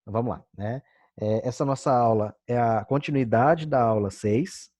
Vamos lá, né? Essa nossa aula é a continuidade da aula 6,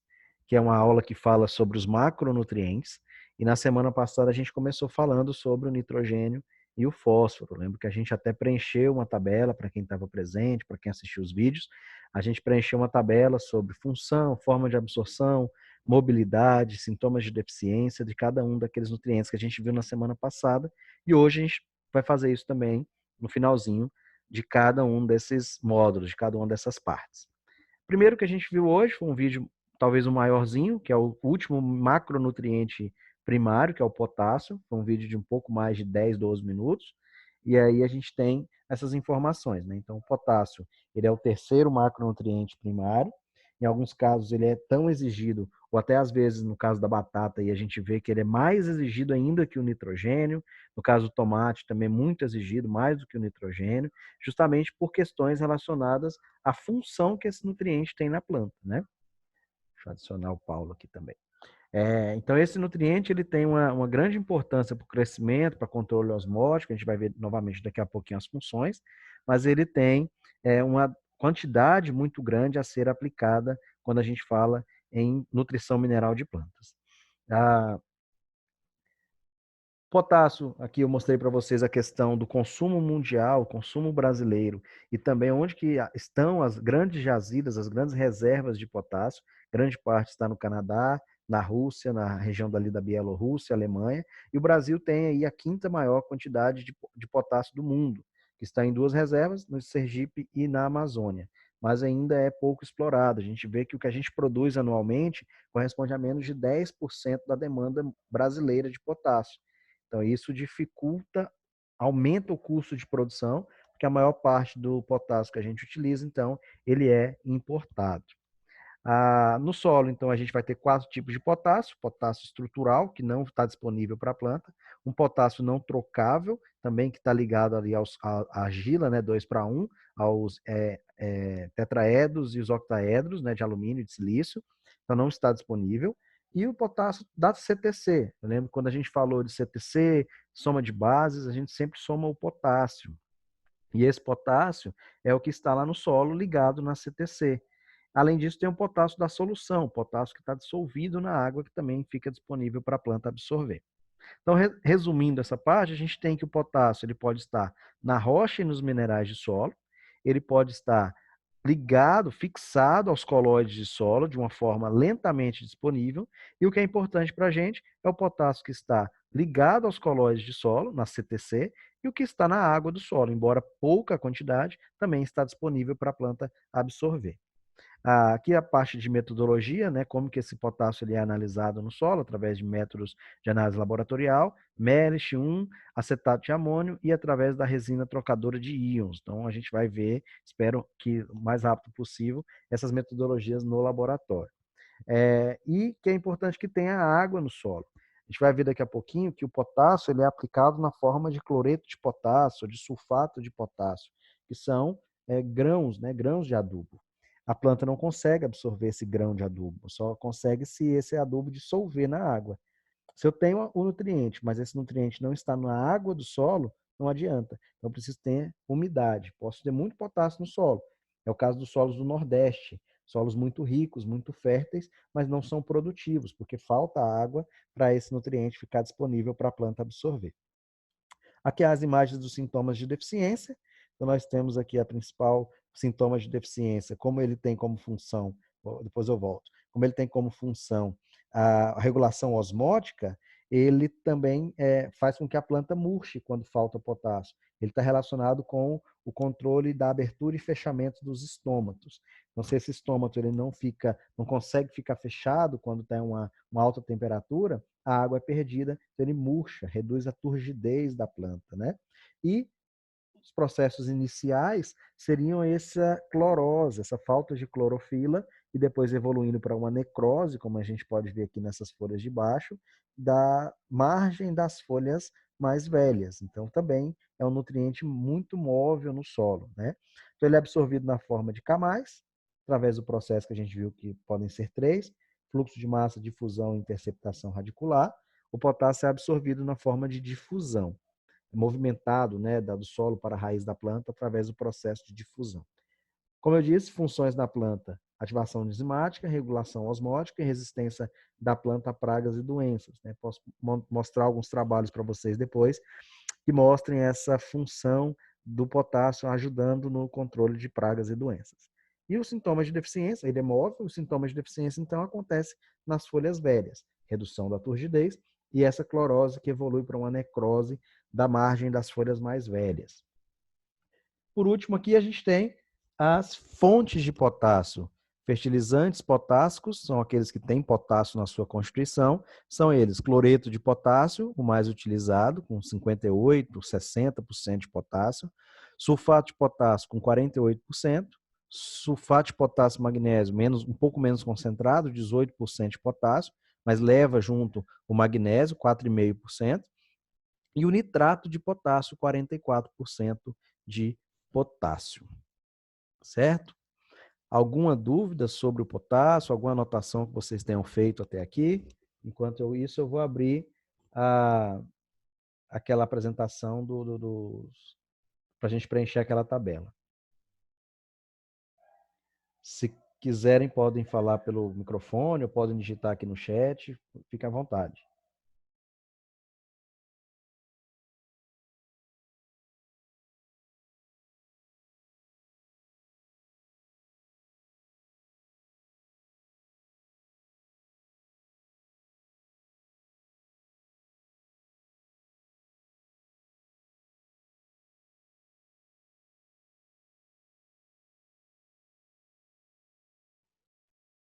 que é uma aula que fala sobre os macronutrientes. E na semana passada a gente começou falando sobre o nitrogênio e o fósforo. Lembro que a gente até preencheu uma tabela para quem estava presente, para quem assistiu os vídeos. A gente preencheu uma tabela sobre função, forma de absorção, mobilidade, sintomas de deficiência de cada um daqueles nutrientes que a gente viu na semana passada. E hoje a gente vai fazer isso também no finalzinho de cada um desses módulos, de cada uma dessas partes. Primeiro que a gente viu hoje foi um vídeo, talvez o maiorzinho, que é o último macronutriente primário, que é o potássio. Foi um vídeo de um pouco mais de 10, 12 minutos. E aí a gente tem essas informações, né? Então, o potássio, ele é o terceiro macronutriente primário. Em alguns casos, ele é tão exigido, ou até às vezes, no caso da batata, e a gente vê que ele é mais exigido ainda que o nitrogênio. No caso do tomate, também é muito exigido, mais do que o nitrogênio, justamente por questões relacionadas à função que esse nutriente tem na planta, né? Deixa eu adicionar o Paulo aqui também. Então, esse nutriente ele tem uma grande importância para o crescimento, para controle osmótico, a gente vai ver novamente daqui a pouquinho as funções, mas ele tem uma quantidade muito grande a ser aplicada quando a gente fala em nutrição mineral de plantas. Ah, potássio, aqui eu mostrei para vocês a questão do consumo mundial, consumo brasileiro, e também onde que estão as grandes jazidas, as grandes reservas de potássio. Grande parte está no Canadá, na Rússia, na região dali da Bielorrússia, Alemanha, e o Brasil tem aí a quinta maior quantidade de potássio do mundo, que está em duas reservas, no Sergipe e na Amazônia, mas ainda é pouco explorado. A gente vê que o que a gente produz anualmente corresponde a menos de 10% da demanda brasileira de potássio. Então, isso dificulta, aumenta o custo de produção, porque a maior parte do potássio que a gente utiliza, então, ele é importado. No solo, então, a gente vai ter 4 tipos de potássio: potássio estrutural, que não está disponível para a planta; um potássio não trocável, também que está ligado ali à argila, né, 2:1, aos tetraedros e os octaedros, né, de alumínio e de silício, então não está disponível; e o potássio da CTC. Eu lembro quando a gente falou de CTC, soma de bases, a gente sempre soma o potássio. E esse potássio é o que está lá no solo ligado na CTC. Além disso, tem o potássio da solução, o potássio que está dissolvido na água, que também fica disponível para a planta absorver. Então, resumindo essa parte, a gente tem que o potássio ele pode estar na rocha e nos minerais de solo, ele pode estar ligado, fixado aos colóides de solo de uma forma lentamente disponível, e o que é importante para a gente é o potássio que está ligado aos colóides de solo, na CTC, e o que está na água do solo, embora pouca quantidade, também está disponível para a planta absorver. Aqui a parte de metodologia, né, como que esse potássio ele é analisado no solo, através de métodos de análise laboratorial, MERIT 1, acetato de amônio e através da resina trocadora de íons. Então, a gente vai ver, espero que o mais rápido possível, essas metodologias no laboratório. E que é importante que tenha água no solo. A gente vai ver daqui a pouquinho que o potássio ele é aplicado na forma de cloreto de potássio, de sulfato de potássio, que são grãos, né, grãos de adubo. A planta não consegue absorver esse grão de adubo, só consegue se esse adubo dissolver na água. Se eu tenho o nutriente, mas esse nutriente não está na água do solo, não adianta. Então, eu preciso ter umidade. Posso ter muito potássio no solo. É o caso dos solos do Nordeste. Solos muito ricos, muito férteis, mas não são produtivos, porque falta água para esse nutriente ficar disponível para a planta absorver. Aqui as imagens dos sintomas de deficiência. Então, nós temos aqui a principal sintoma de deficiência, como ele tem como função, depois eu volto, como ele tem como função a regulação osmótica, ele também faz com que a planta murche quando falta potássio. Ele está relacionado com o controle da abertura e fechamento dos estômatos. Então, se esse estômato ele não consegue ficar fechado quando tem uma alta temperatura, a água é perdida, então ele murcha, reduz a turgidez da planta, né? E os processos iniciais seriam essa clorose, essa falta de clorofila, e depois evoluindo para uma necrose, como a gente pode ver aqui nessas folhas de baixo, da margem das folhas mais velhas. Então, também é um nutriente muito móvel no solo, né? Então, ele é absorvido na forma de camais, através do processo que a gente viu que podem ser três: fluxo de massa, difusão e interceptação radicular. O potássio é absorvido na forma de difusão. movimentado, né, do solo para a raiz da planta através do processo de difusão. Como eu disse, funções da planta: ativação enzimática, regulação osmótica e resistência da planta a pragas e doenças, né? Posso mostrar alguns trabalhos para vocês depois que mostrem essa função do potássio ajudando no controle de pragas e doenças. E os sintomas de deficiência, ele é móvel, os sintomas de deficiência então acontecem nas folhas velhas, redução da turgidez e essa clorose que evolui para uma necrose da margem das folhas mais velhas. Por último, aqui a gente tem as fontes de potássio. Fertilizantes potássicos são aqueles que têm potássio na sua constituição. São eles cloreto de potássio, o mais utilizado, com 58%, 60% de potássio. Sulfato de potássio, com 48%. Sulfato de potássio magnésio, um pouco menos concentrado, 18% de potássio, mas leva junto o magnésio, 4,5%. E o nitrato de potássio, 44% de potássio, certo? Alguma dúvida sobre o potássio, alguma anotação que vocês tenham feito até aqui? Enquanto eu vou abrir aquela apresentação para a gente preencher aquela tabela. Se quiserem, podem falar pelo microfone ou podem digitar aqui no chat, fique à vontade.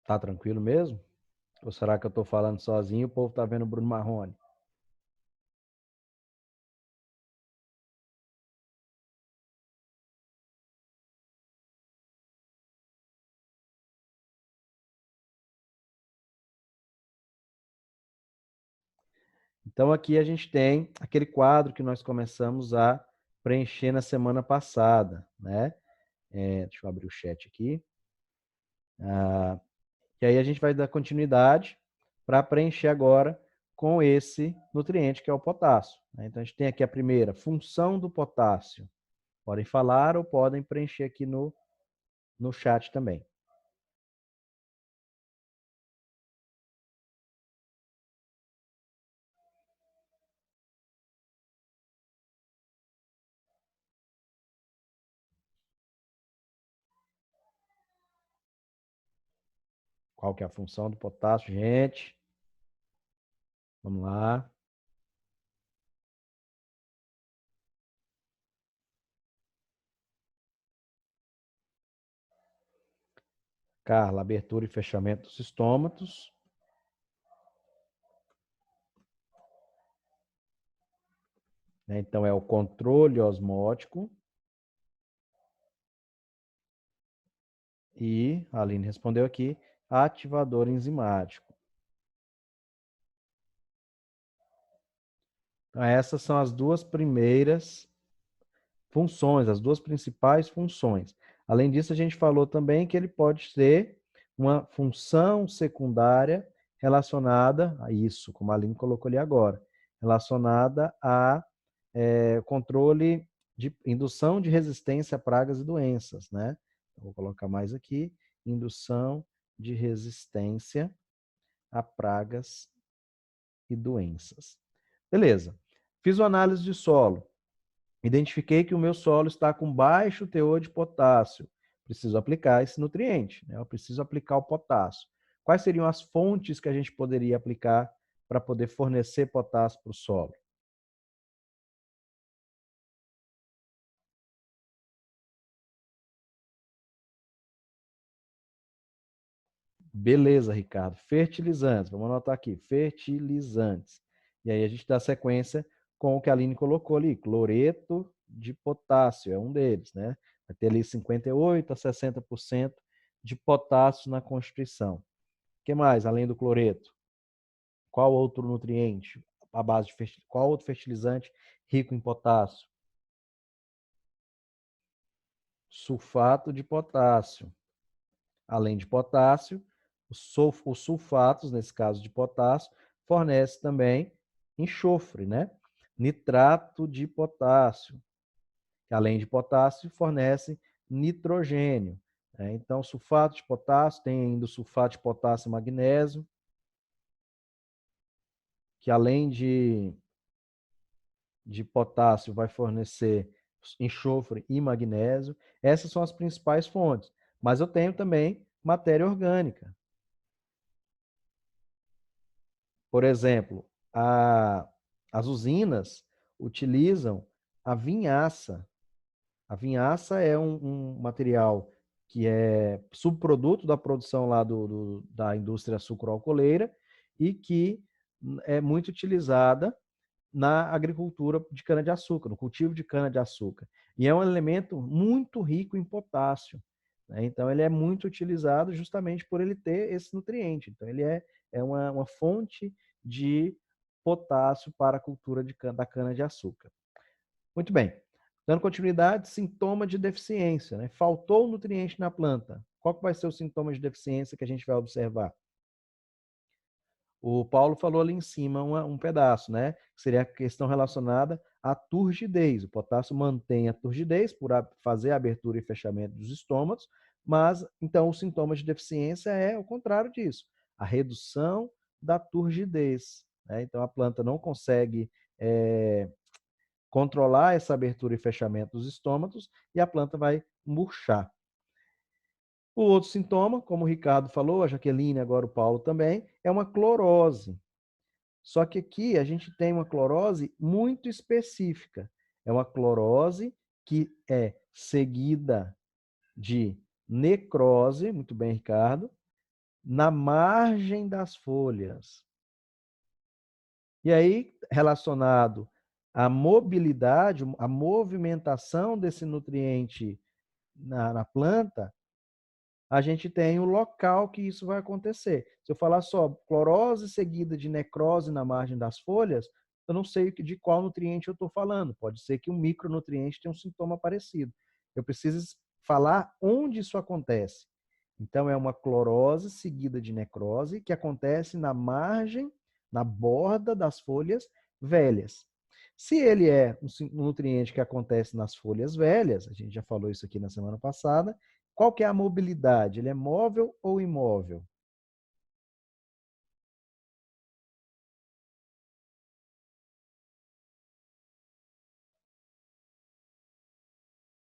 Tá tranquilo mesmo? Ou será que eu estou falando sozinho e o povo está vendo o Bruno Marrone? Então, aqui a gente tem aquele quadro que nós começamos a preencher na semana passada, né? Deixa eu abrir o chat aqui. E aí a gente vai dar continuidade para preencher agora com esse nutriente que é o potássio, né? Então, a gente tem aqui a primeira, função do potássio. Podem falar ou podem preencher aqui no chat também. Qual que é a função do potássio, gente? Vamos lá. Carla, abertura e fechamento dos estômatos. Então, é o controle osmótico. E a Aline respondeu aqui, ativador enzimático. Então, essas são as duas primeiras funções, as duas principais funções. Além disso, a gente falou também que ele pode ter uma função secundária relacionada a isso, como a Aline colocou ali agora, relacionada a controle de indução de resistência a pragas e doenças, né? Vou colocar mais aqui, indução de resistência a pragas e doenças. Beleza. Fiz uma análise de solo. Identifiquei que o meu solo está com baixo teor de potássio. Preciso aplicar esse nutriente, né? Eu preciso aplicar o potássio. Quais seriam as fontes que a gente poderia aplicar para poder fornecer potássio para o solo? Beleza, Ricardo. Fertilizantes. Vamos anotar aqui. Fertilizantes. E aí a gente dá sequência com o que a Aline colocou ali. Cloreto de potássio é um deles, né? Vai ter ali 58% a 60% de potássio na constituição. O que mais, além do cloreto? Qual outro nutriente? A base de qual outro fertilizante rico em potássio? Sulfato de potássio. Além de potássio, os sulfatos, nesse caso de potássio, fornece também enxofre, né? nitrato de potássio, que além de potássio fornece nitrogênio. Então, sulfato de potássio, tem ainda o sulfato de potássio e magnésio, que além de potássio vai fornecer enxofre e magnésio. Essas são as principais fontes. Mas eu tenho também matéria orgânica. Por exemplo, as usinas utilizam a vinhaça. A vinhaça é um material que é subproduto da produção lá da indústria sucroalcooleira e que é muito utilizada na agricultura de cana-de-açúcar, no cultivo de cana-de-açúcar. E é um elemento muito rico em potássio. Então, ele é muito utilizado justamente por ele ter esse nutriente. Então, ele é uma fonte de potássio para a cultura da cana-de-açúcar. Muito bem. Dando continuidade, sintoma de deficiência. Faltou nutriente na planta. Qual que vai ser o sintoma de deficiência que a gente vai observar? O Paulo falou ali em cima um pedaço, né? Que seria a questão relacionada à turgidez. O potássio mantém a turgidez por fazer a abertura e fechamento dos estômagos, mas então o sintoma de deficiência é o contrário disso, a redução da turgidez. Então a planta não consegue controlar essa abertura e fechamento dos estômagos e a planta vai murchar. O outro sintoma, como o Ricardo falou, a Jaqueline, agora o Paulo também, é uma clorose. Só que aqui a gente tem uma clorose muito específica. É uma clorose que é seguida de necrose, muito bem, Ricardo, na margem das folhas. E aí, relacionado à mobilidade, à movimentação desse nutriente na planta, a gente tem o local que isso vai acontecer. Se eu falar só clorose seguida de necrose na margem das folhas, eu não sei de qual nutriente eu estou falando. Pode ser que um micronutriente tenha um sintoma parecido. Eu preciso falar onde isso acontece. Então, é uma clorose seguida de necrose que acontece na margem, na borda das folhas velhas. Se ele é um nutriente que acontece nas folhas velhas, a gente já falou isso aqui na semana passada, qual que é a mobilidade? Ele é móvel ou imóvel?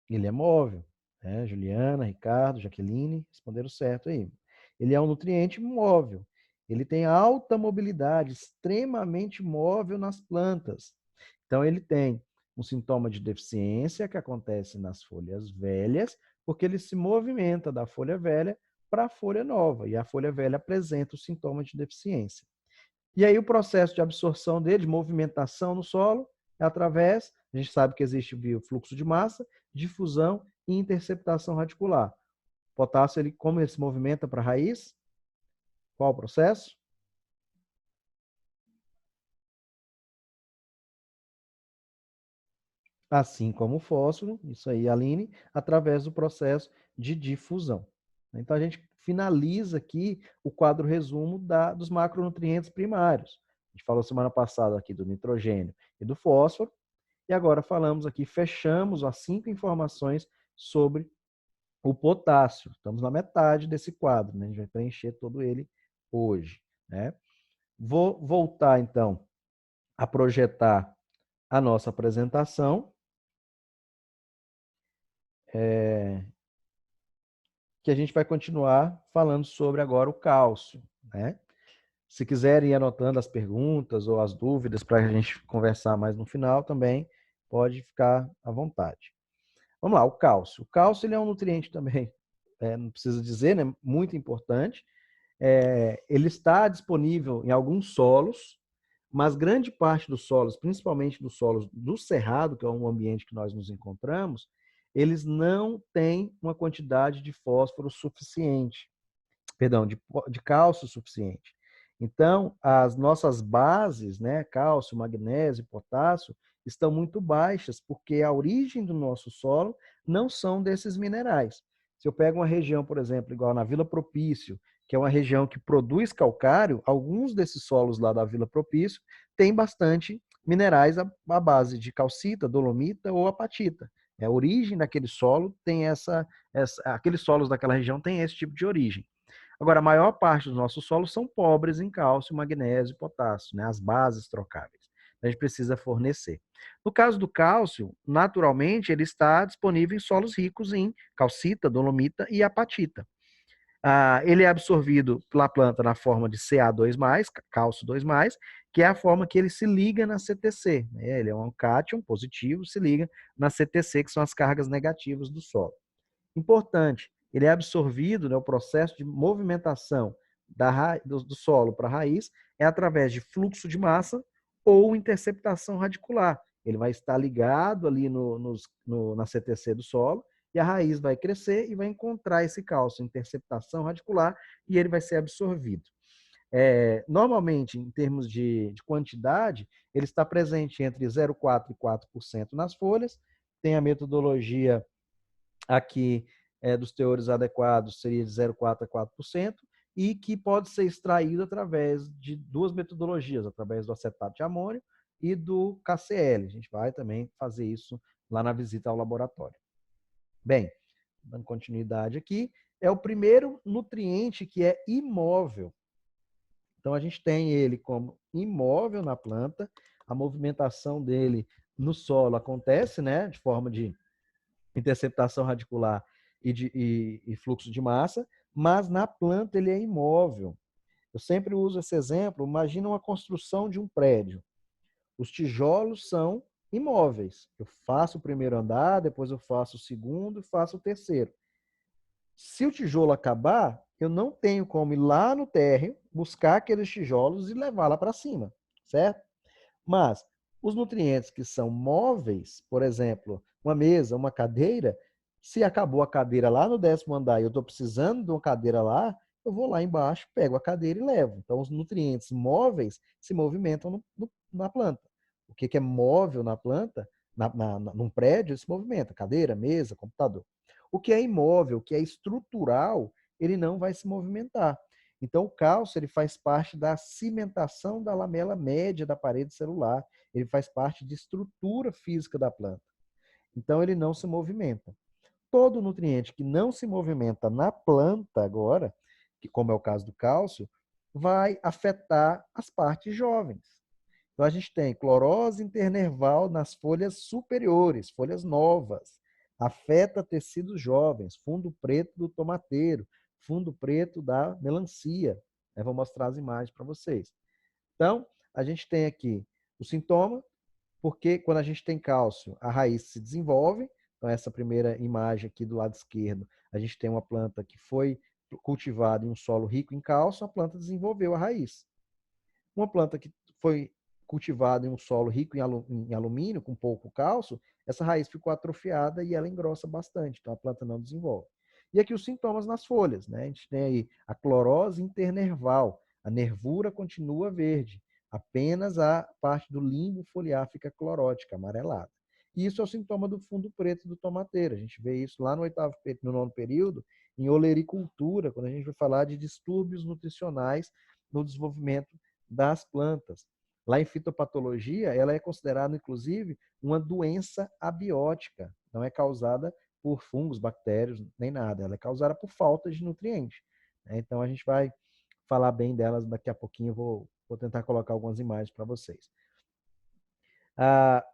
Ele é móvel. Juliana, Ricardo, Jaqueline, responderam certo aí. Ele é um nutriente móvel. Ele tem alta mobilidade, extremamente móvel nas plantas. Então, ele tem um sintoma de deficiência que acontece nas folhas velhas, porque ele se movimenta da folha velha para a folha nova, e a folha velha apresenta o sintoma de deficiência. E aí o processo de absorção dele, de movimentação no solo, é através, a gente sabe que existe o fluxo de massa, difusão e interceptação radicular. O potássio, como ele se movimenta para a raiz? Qual o processo? Assim como o fósforo, isso aí, Aline, através do processo de difusão. Então, a gente finaliza aqui o quadro resumo dos macronutrientes primários. A gente falou semana passada aqui do nitrogênio e do fósforo, e agora falamos aqui, fechamos as 5 informações sobre o potássio. Estamos na metade desse quadro, né? A gente vai preencher todo ele hoje, né? Vou voltar, então, a projetar a nossa apresentação. Que a gente vai continuar falando sobre agora o cálcio, né? Se quiserem ir anotando as perguntas ou as dúvidas para a gente conversar mais no final também, pode ficar à vontade. Vamos lá, o cálcio. O cálcio ele é um nutriente também, não preciso dizer, né? Muito importante. Ele está disponível em alguns solos, mas grande parte dos solos, principalmente dos solos do cerrado, que é um ambiente que nós nos encontramos, eles não têm uma quantidade de fósforo suficiente, perdão, de cálcio suficiente. Então, as nossas bases, né, cálcio, magnésio, potássio, estão muito baixas, porque a origem do nosso solo não são desses minerais. Se eu pego uma região, por exemplo, igual na Vila Propício, que é uma região que produz calcário, alguns desses solos lá da Vila Propício têm bastante minerais à base de calcita, dolomita ou apatita. A origem daquele solo tem aqueles solos daquela região têm esse tipo de origem. Agora, a maior parte dos nossos solos são pobres em cálcio, magnésio e potássio, né? As bases trocáveis. A gente precisa fornecer. No caso do cálcio, naturalmente, ele está disponível em solos ricos em calcita, dolomita e apatita. Ele é absorvido pela planta na forma de Ca2+, cálcio 2+, que é a forma que ele se liga na CTC. Né? Ele é um cátion positivo, se liga na CTC, que são as cargas negativas do solo. Importante, ele é absorvido, né, o processo de movimentação do solo para a raiz é através de fluxo de massa ou interceptação radicular. Ele vai estar ligado ali na CTC do solo e a raiz vai crescer e vai encontrar esse cálcio, interceptação radicular, e ele vai ser absorvido. Normalmente, em termos de quantidade, ele está presente entre 0,4% e 4% nas folhas. Tem a metodologia aqui dos teores adequados seria de 0,4% a 4%, e que pode ser extraído através de duas metodologias, através do acetato de amônio e do KCl. A gente vai também fazer isso lá na visita ao laboratório. Bem, dando continuidade aqui, é o primeiro nutriente que é imóvel. Então, a gente tem ele como imóvel na planta, a movimentação dele no solo acontece, né, de forma de interceptação radicular e fluxo de massa, mas na planta ele é imóvel. Eu sempre uso esse exemplo, imagina uma construção de um prédio. Os tijolos são imóveis. Eu faço o primeiro andar, depois eu faço o segundo e faço o terceiro. Se o tijolo acabar, eu não tenho como ir lá no térreo, buscar aqueles tijolos e levar lá para cima, certo? Mas os nutrientes que são móveis, por exemplo, uma mesa, uma cadeira, se acabou a cadeira lá no 10º andar e eu estou precisando de uma cadeira lá, eu vou lá embaixo, pego a cadeira e levo. Então, os nutrientes móveis se movimentam na planta. O que é móvel na planta, num prédio, se movimenta. Cadeira, mesa, computador. O que é imóvel, o que é estrutural, ele não vai se movimentar. Então, o cálcio ele faz parte da cimentação da lamela média da parede celular. Ele faz parte de estrutura física da planta. Então, ele não se movimenta. Todo nutriente que não se movimenta na planta agora, que como é o caso do cálcio, vai afetar as partes jovens. Então, a gente tem clorose internerval nas folhas superiores, folhas novas. Afeta tecidos jovens, fundo preto do tomateiro, fundo preto da melancia. Eu vou mostrar as imagens para vocês. Então, a gente tem aqui o sintoma, porque quando a gente tem cálcio, a raiz se desenvolve. Então, essa primeira imagem aqui do lado esquerdo, a gente tem uma planta que foi cultivada em um solo rico em cálcio, a planta desenvolveu a raiz. Uma planta que foi cultivada em um solo rico em alumínio, com pouco cálcio, essa raiz ficou atrofiada e ela engrossa bastante, então a planta não desenvolve. E aqui os sintomas nas folhas, né? A gente tem aí a clorose internerval, a nervura continua verde, apenas a parte do limbo foliar fica clorótica, amarelada. E isso é o sintoma do fundo preto do tomateiro. A gente vê isso lá no 9º período, em olericultura, quando a gente vai falar de distúrbios nutricionais no desenvolvimento das plantas. Lá em fitopatologia, ela é considerada, inclusive, uma doença abiótica. Não é causada por fungos, bactérias, nem nada. Ela é causada por falta de nutrientes. Então, a gente vai falar bem delas daqui a pouquinho. Eu vou tentar colocar algumas imagens para vocês.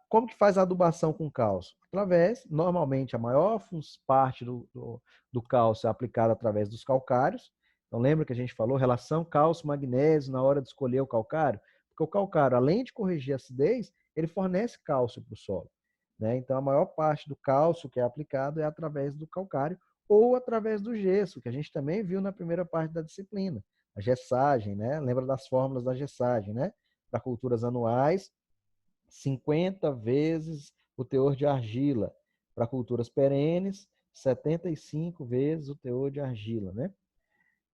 Como que faz a adubação com cálcio? Normalmente, a maior parte do cálcio é aplicada através dos calcários. Então, lembra que a gente falou relação cálcio-magnésio na hora de escolher o calcário? Porque o calcário, além de corrigir a acidez, ele fornece cálcio para o solo. Né? Então, a maior parte do cálcio que é aplicado é através do calcário ou através do gesso, que a gente também viu na primeira parte da disciplina. A gessagem, né? Lembra das fórmulas da gessagem, né? Para culturas anuais, 50 vezes o teor de argila. Para culturas perenes, 75 vezes o teor de argila, né?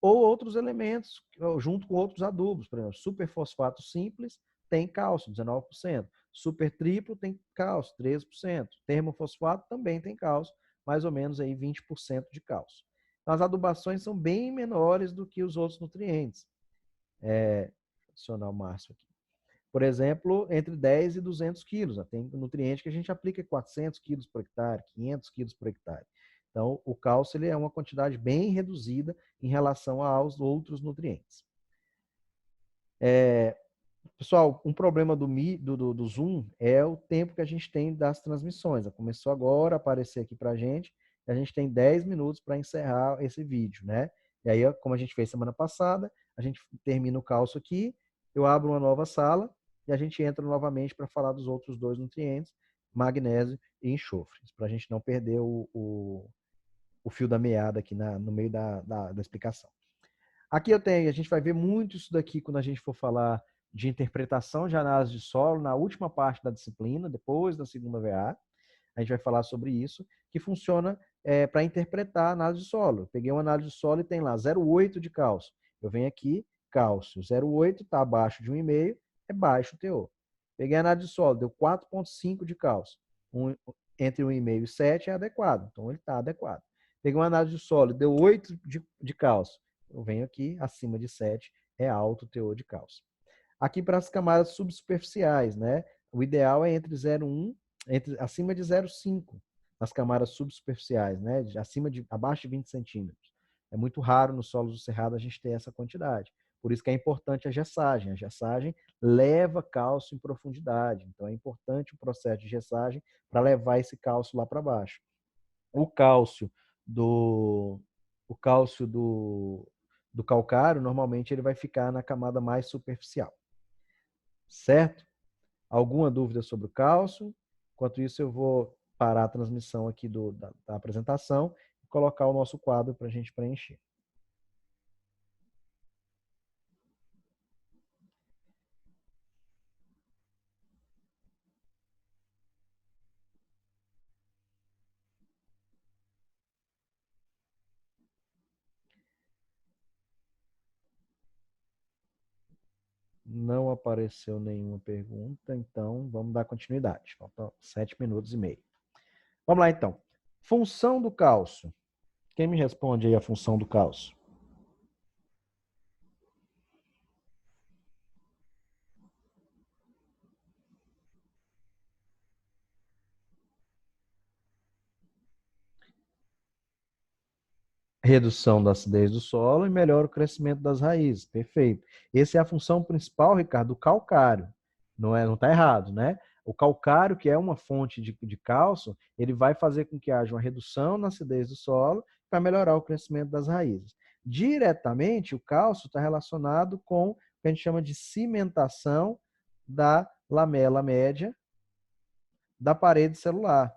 Ou outros elementos, junto com outros adubos, por exemplo, superfosfato simples tem cálcio, 19%. Super triplo tem cálcio, 13%. Termofosfato também tem cálcio, mais ou menos aí 20% de cálcio. Então, as adubações são bem menores do que os outros nutrientes. Vou adicionar o Márcio aqui. por exemplo, entre 10 e 200 quilos. Tem nutriente que a gente aplica 400 quilos por hectare, 500 quilos por hectare. Então, o cálcio ele é uma quantidade bem reduzida em relação aos outros nutrientes. Pessoal, um problema do Zoom é o tempo que a gente tem das transmissões. Começou agora a aparecer aqui para a gente tem 10 minutos para encerrar esse vídeo, né? E aí, como a gente fez semana passada, a gente termina o cálcio aqui, eu abro uma nova sala e a gente entra novamente para falar dos outros dois nutrientes, magnésio e enxofre, para a gente não perder o fio da meada aqui no meio da explicação. Aqui a gente vai ver muito isso daqui quando a gente for falar de interpretação de análise de solo, na última parte da disciplina, depois da segunda VA. A gente vai falar sobre isso, que funciona para interpretar a análise de solo. Eu peguei uma análise de solo e tem lá 0,8 de cálcio. Eu venho aqui, cálcio 0,8, está abaixo de 1,5, é baixo o teor. Peguei a análise de solo, deu 4,5 de cálcio. Entre 1,5 e 7 é adequado, então ele está adequado. Peguei uma análise de solo, deu 8 de cálcio. Eu venho aqui, acima de 7 é alto o teor de cálcio. Aqui para as camadas subsuperficiais, né? O ideal é entre 0,1, acima de 0,5 nas camadas subsuperficiais, né? Abaixo de 20 centímetros. É muito raro nos solos do cerrado a gente ter essa quantidade. Por isso que é importante a gessagem. A gessagem leva cálcio em profundidade. Então é importante o processo de gessagem para levar esse cálcio lá para baixo. O cálcio do calcário, normalmente ele vai ficar na camada mais superficial. Certo? Alguma dúvida sobre o cálcio? Enquanto isso, eu vou parar a transmissão aqui da apresentação e colocar o nosso quadro para a gente preencher. Não apareceu nenhuma pergunta, então vamos dar continuidade. Faltam 7 minutos e meio. Vamos lá, então. Função do cálcio. Quem me responde aí a função do cálcio? Redução da acidez do solo e melhora o crescimento das raízes. Perfeito. Essa é a função principal, Ricardo, do calcário. Não está errado, né? O calcário, que é uma fonte de cálcio, ele vai fazer com que haja uma redução na acidez do solo para melhorar o crescimento das raízes. Diretamente, o cálcio está relacionado com o que a gente chama de cimentação da lamela média da parede celular.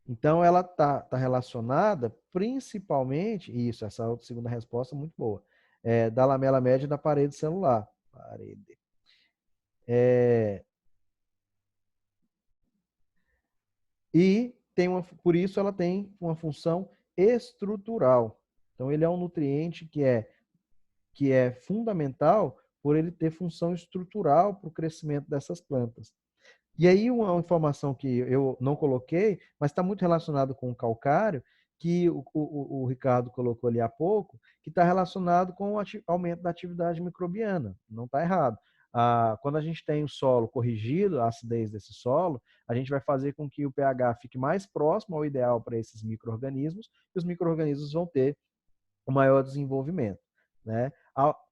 Então, ela tá relacionada principalmente, isso, essa outra segunda resposta é muito boa, da lamela média da parede celular. Parede. E por isso ela tem uma função estrutural. Então, ele é um nutriente que é fundamental por ele ter função estrutural para o crescimento dessas plantas. E aí uma informação que eu não coloquei, mas está muito relacionado com o calcário, que o Ricardo colocou ali há pouco, que está relacionado com o aumento da atividade microbiana. Não está errado. Quando a gente tem o solo corrigido, a acidez desse solo, a gente vai fazer com que o pH fique mais próximo ao ideal para esses micro-organismos, e os micro-organismos vão ter o maior desenvolvimento, né?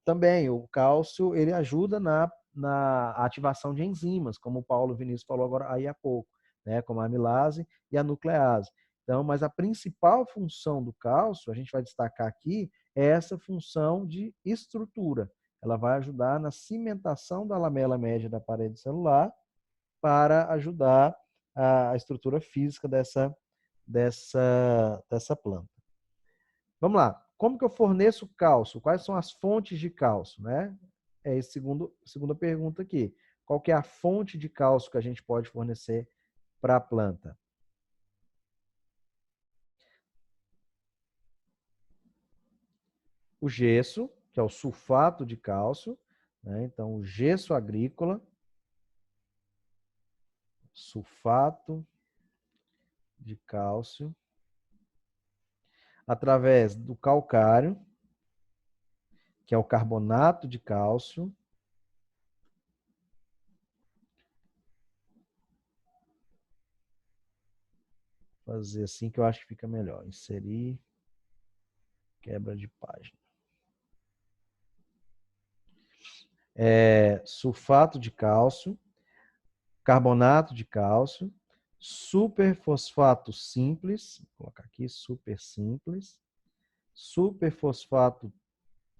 Também o cálcio ele ajuda na ativação de enzimas, como o Paulo Vinícius falou agora aí há pouco, né? Como a amilase e a nuclease. Então, mas a principal função do cálcio, a gente vai destacar aqui, é essa função de estrutura. Ela vai ajudar na cimentação da lamela média da parede celular para ajudar a estrutura física dessa planta. Vamos lá. Como que eu forneço cálcio? Quais são as fontes de cálcio, né? É a segunda pergunta aqui. Qual que é a fonte de cálcio que a gente pode fornecer para a planta? O gesso, que é o sulfato de cálcio, né? Então, o gesso agrícola, sulfato de cálcio, através do calcário que é o carbonato de cálcio. Vou fazer assim que eu acho que fica melhor. Inserir, quebra de página. Sulfato de cálcio, carbonato de cálcio, superfosfato simples, vou colocar aqui super simples, superfosfato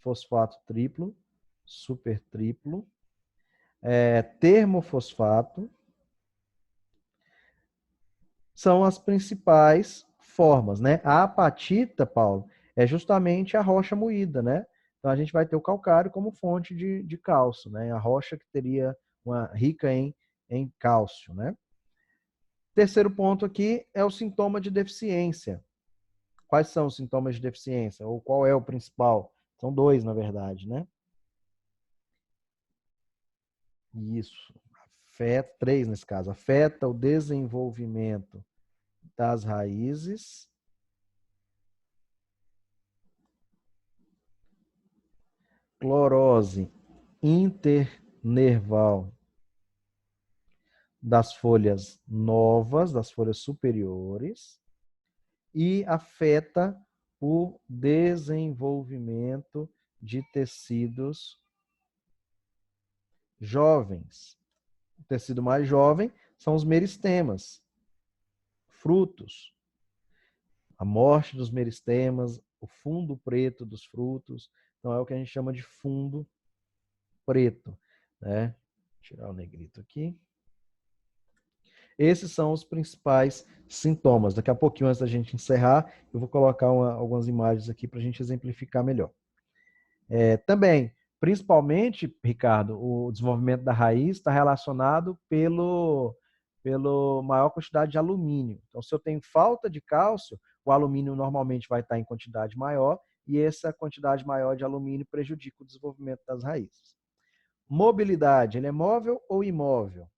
fosfato triplo, super triplo, termofosfato, são as principais formas, né? A apatita, Paulo, é justamente a rocha moída, né? Então a gente vai ter o calcário como fonte de cálcio, né? A rocha que teria uma rica em cálcio, né? Terceiro ponto aqui é o sintoma de deficiência. Quais são os sintomas de deficiência? Ou qual é o principal? São dois, na verdade, né? Isso. Afeta, três nesse caso. Afeta o desenvolvimento das raízes, clorose internerval das folhas novas, das folhas superiores, e afeta o desenvolvimento de tecidos jovens. O tecido mais jovem são os meristemas, frutos. A morte dos meristemas, o fundo preto dos frutos. Então é o que a gente chama de fundo preto, né? Vou tirar o negrito aqui. Esses são os principais sintomas. Daqui a pouquinho, antes da gente encerrar, eu vou colocar algumas imagens aqui para a gente exemplificar melhor. Também, principalmente, Ricardo, o desenvolvimento da raiz está relacionado pelo maior quantidade de alumínio. Então, se eu tenho falta de cálcio, o alumínio normalmente vai estar em quantidade maior e essa quantidade maior de alumínio prejudica o desenvolvimento das raízes. Mobilidade, ele é móvel ou imóvel?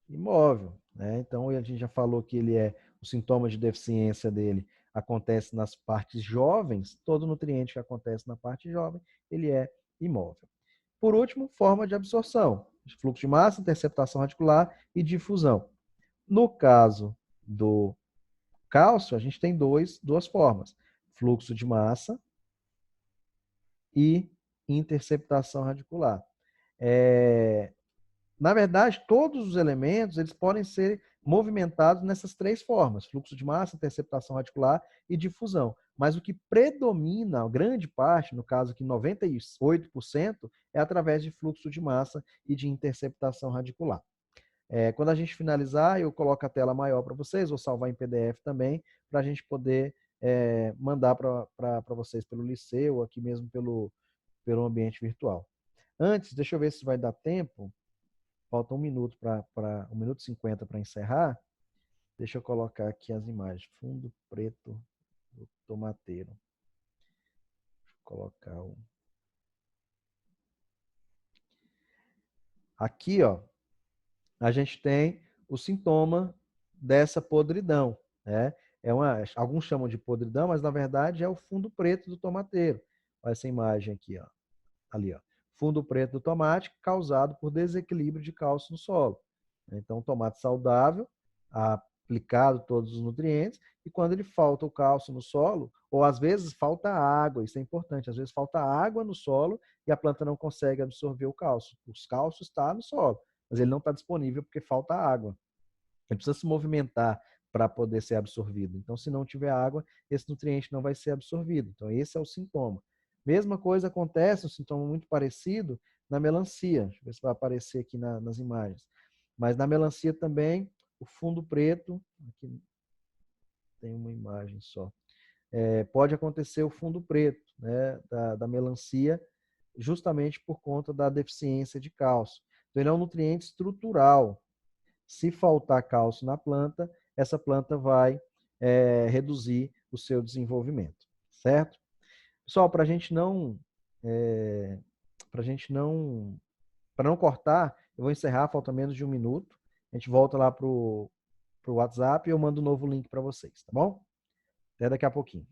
Imóvel, né? Então, a gente já falou que ele o sintoma de deficiência dele acontece nas partes jovens, todo nutriente que acontece na parte jovem, ele é imóvel. Por último, forma de absorção, fluxo de massa, interceptação radicular e difusão. No caso do cálcio, a gente tem duas formas, fluxo de massa e interceptação radicular. Na verdade, todos os elementos eles podem ser movimentados nessas três formas: fluxo de massa, interceptação radicular e difusão. Mas o que predomina, a grande parte, no caso aqui 98%, é através de fluxo de massa e de interceptação radicular. Quando a gente finalizar, eu coloco a tela maior para vocês, vou salvar em PDF também, para a gente poder mandar para vocês pelo Liceu ou aqui mesmo pelo ambiente virtual. Antes, deixa eu ver se vai dar tempo. Falta 1 minuto 1 minuto e 50 para encerrar. Deixa eu colocar aqui as imagens. Fundo preto do tomateiro. Deixa eu colocar o... Aqui, ó, a gente tem o sintoma dessa podridão, né? Alguns chamam de podridão, mas na verdade é o fundo preto do tomateiro. Olha essa imagem aqui, ó. Ali, ó. Fundo preto do tomate causado por desequilíbrio de cálcio no solo. Então, tomate saudável, aplicado todos os nutrientes, e quando ele falta o cálcio no solo, ou às vezes falta água, isso é importante, às vezes falta água no solo e a planta não consegue absorver o cálcio. O cálcio está no solo, mas ele não está disponível porque falta água. Ele precisa se movimentar para poder ser absorvido. Então, se não tiver água, esse nutriente não vai ser absorvido. Então, esse é o sintoma. Mesma coisa acontece, um sintoma muito parecido, na melancia. Deixa eu ver se vai aparecer aqui nas imagens. Mas na melancia também, o fundo preto, aqui tem uma imagem só, pode acontecer o fundo preto, né, da melancia, justamente por conta da deficiência de cálcio. Então, ele é um nutriente estrutural. Se faltar cálcio na planta, essa planta vai reduzir o seu desenvolvimento, certo? Pessoal, para não cortar, eu vou encerrar, falta menos de 1 minuto. A gente volta lá pro WhatsApp e eu mando um novo link para vocês, tá bom? Até daqui a pouquinho.